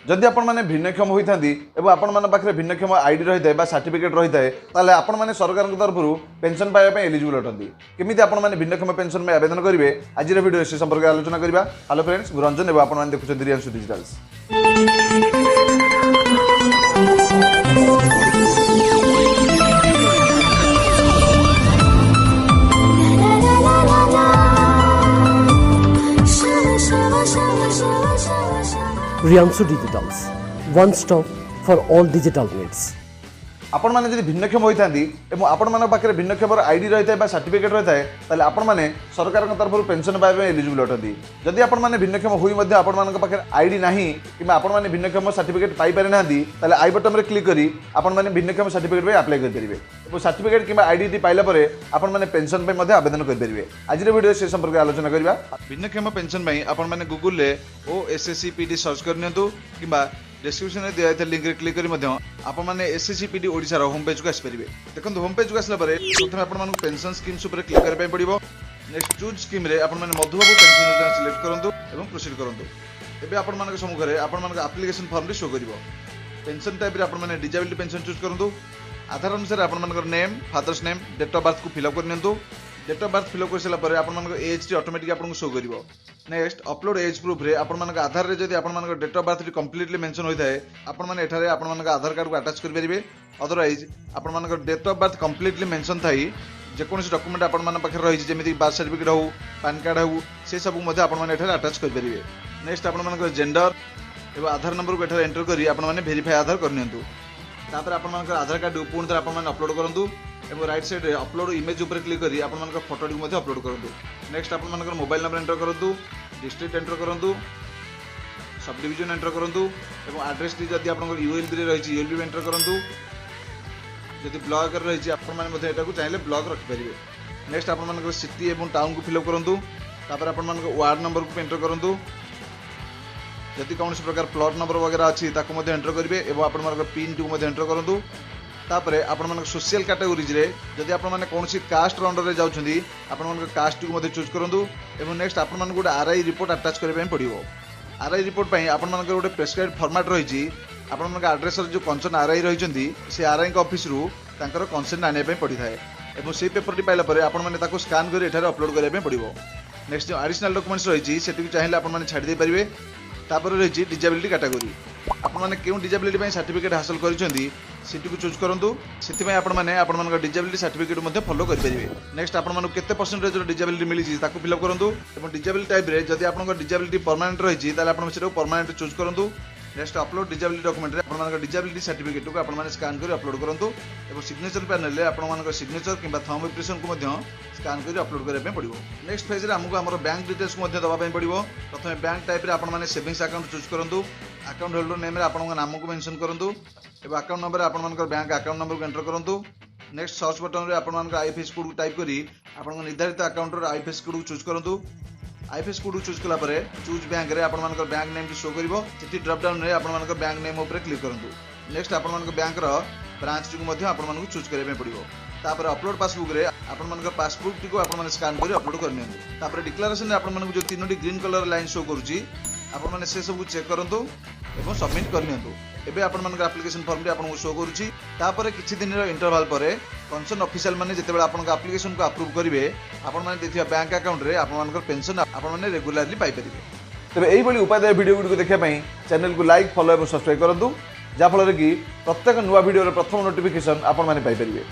जदि आपण मैंने भिन्नक्षम होता आपण मान पाखे भिन्नक्षम आईडी रही है सर्टिफिकेट रही है ताले आपण मैंने सरकार तरफ पेंशन पाइबा एलिजिबल अटंती केमी आपण मैंने भिन्नक्षम पेंशन में आवेदन करेंगे आज वीडियो से संपर्क आलोचना करवा। हेलो फ्रेंड्स रंजन एवं आपण मैंने देखुं Riyanshu digitals. Riyanshu Digitals, one stop for all digital needs. आपण मैंने जब भिन्नक्षम होता आपण मान पाखे भिन्नक्षम आईडी रही है सर्टिफिकेट रही है ताले आपण मैंने सरकार तरफ पेंशन पाइबा एलिजिबल अटंती जदि आपण मैंने भिन्नक्षम हुई आपण मान पाखे आईडी नाही कि आपण मैंने भिन्नक्षम सर्टिफिकेट पाई पारे ना ताले आई बटन में क्लिक करी आपण मैंने भिन्नक्षम सर्टिफिकेट पे अप्लाई कर परिबे और सर्टिफिकेट कि आईडी पाइला परे आपण मैंने पेंशन पे मध्ये आवेदन कर परिबे। आज वीडियो से संपर्क आलोचना करबा। भिन्नक्षम पेंशन पई आपण मैंने गूगल रे OSSCPD सर्च करनियंतु किबा डिस्क्रिप्शन में दिया लिंक रे क्लिक करी आपण मैंने SSCPD ओडिसा रो होम पेज को आसी परिबे। देखंतु होम पेज को आसला परे प्रथम आपण मानक पेंशन स्कीम्स ऊपर क्लिक करबा पड़िबो। नेक्स्ट चूज स्कीम रे आपण माने मधुबाबू पेंशन योजना सिलेक्ट करंतु एवं प्रोसीड करंतु। एबे आपण मानक सम्मुख रे आपण मानक एप्लीकेशन फॉर्म रे शो करिवो। पेंशन टाइप रे आपण माने डिसेबिलिटी पेंशन चूज करंतु। आधार अनुसार आपण मानकर name father's name date of birth को फिल अप करनियंतु। Date of birth fill up कर सला परे आपण मानक एज टी ऑटोमेटिक आपन शो करिवो। नेक्स्ट अपलोड एज प्रूफ रे आपण मानक आधार रे जदि आपण मानक डेट ऑफ बर्थ री कंप्लीटली मेंशन होई थाए आपण माने एठारे आपण मानक आधार कार्ड को अटैच कर परिबे। अदरवाइज आपण मानक date of birth completely mention थाई जेकोनसी डॉक्यूमेंट आपण मान पाखे रही जेमिति बर्थ सर्टिफिकेट हो पैन कार्ड हो से सब मध्ये आपण माने एठारे अटैच कर परिबे। नेक्स्ट आपण मानक जेंडर एवं आधार नंबर को एठारे एंटर करी आपण माने वेरीफाई आधार करनियंतु। तापर आपण मानक आधार कार्ड पूर्ण तरह आपण माने अपलोड करंतु एवं राइट साइड रे अपलोड इमेज ऊपर क्लिक करी आपण मानक फोटो को मध्ये अपलोड करंतु। नेक्स्ट आपण मानक मोबाइल नंबर एंटर करंतु डिस्ट्रिक्ट एंटर करंतु सब डिवीजन एंटर करंतु एवं एड्रेस टी जदि आपण ULB रे रही ULB एंटर करंतु। जदि ब्लॉक रही आपण माने मध्ये एटा को चाहिले ब्लॉक रख परिबे। नेक्स्ट आपण मानक सिटी एवं टाउन को फिल अप करंतु। तापर आपण मानक वार्ड नंबर को एंटर करंतु। जदि कौन प्रकार प्लॉट नंबर वगैरह अच्छी ताको मध्ये एंटर करिवे एवं आपण मानक पिन टू मध्ये एंटर करंतु। तापरे आपण मानक सोशल कैटेगरीज रे जदि आपण माने कोनसी कास्ट अंडर रे जाउछंदी आपण मानक कास्ट को मध्ये चूज करंतु। एवं नेक्स्ट आपण मानक गोटे RI रिपोर्ट अटैच करबे पड़िवो। RI रिपोर्ट पई आपण मानक गोटे प्रेस्क्राइब फॉर्मेट रहिछि आपण मानक एड्रेस जो कंसर्न RI रहिछंदी से RI का ऑफिस रु तांकर कंसर्न आने पे पड़ी थाए एवं से पेपर टी पाइला परे आपण माने ताको स्कैन करी एठारे अपलोड करबे पड़िवो। नेक्स्ट जो एडिशनल डॉक्यूमेंट्स रहिछि सेठी चाहिले आपण माने छाडी दे परिबे। तापर रहिछि डिसेबिलिटी कैटेगरी आपण माने केउ डिसेबिलिटी पई सर्टिफिकेट हासिल करिसंदी सिटी को चूज करंतु। सेति पई आपण माने आपण मानक डिसेबिलिटी सर्टिफिकेट मध्ये फॉलो करि परिबे। नेक्स्ट आपण मानक केते परसेंटेज डिसेबिलिटी मिली छि ताको फिल अप करंतु एवं डिसेबिलिटी टाइप रे जदि आपन डिसेबिलिटी परमानेंट रहि छि ताले आपण सेटा परमानेंट चूज करंतु। नेक्स्ट अपलोड डिसेबिलिटी डॉक्यूमेंट रे आपण मानक डिसेबिलिटी सर्टिफिकेट को आपण माने स्कैन करी अपलोड करंतु एवं सिग्नेचर पैनल रे आपण मानक सिग्नेचर किबा थंब इंप्रेशन को मध्ये स्कैन करी अपलोड करे पे पड़िवो। नेक्स्ट फेज रे हमको हमर बैंक डिटेल्स को मध्ये दबा पे पड़िवो। प्रथमे बैंक टाइप रे आपण माने सेविंग्स अकाउंट चूज करंतु। अकाउंट होल्डर नेम रे आपण नाम को मेंशन करंतु एवं अकाउंट नंबर आपण मानक बैंक अकाउंट नंबर को एंटर करंतु। नेक्स्ट सर्च बटन रे आपण मानक IFSC कोड टाइप करी आपण निर्धारित अकाउंट रो IFSC कोड चूज करंतु। IFSC कोड चूज कला परे चूज बैंक रे आपण मानक बैंक नेम शो करिवो। सेठी ड्रॉप डाउन रे आपण मानक बैंक नेम ऊपर क्लिक करंतु। नेक्स्ट आपण मानक बैंक रो ब्रांच को मध्ये आपण मानक चूज करबे पड़िवो। तापर अपलोड पासबुक रे आपण मानक पासबुक टी को आपण माने स्कैन करी अपलोड करनियंतु। तापर डिक्लेरेशन रे आपण मानक जो तीनोटी ग्रीन कलर लाइन शो करूची आपण माने से सब चेक करंतु एवं सबमिट करनियंतु। एबे आपण मानक एप्लीकेशन फॉर्म रे आपण शो करूची। तापर किछि दिन रो इंटरवल परे कंसर्न ऑफिशियल माने जते बेला आपण एप्लीकेशन को अप्रूव करिवे आपण माने देथिया बैंक अकाउंट रे आपण मानक पेंशन आपण माने रेगुलरली पाई परिबे। तबे एई बली उपाय वीडियो गुडी को देखिया पई चैनल को लाइक फॉलो एवं सब्सक्राइब करंतु जा फल रे कि प्रत्येक नुवा वीडियो रे प्रथम नोटिफिकेशन आपण माने पाई परिबे।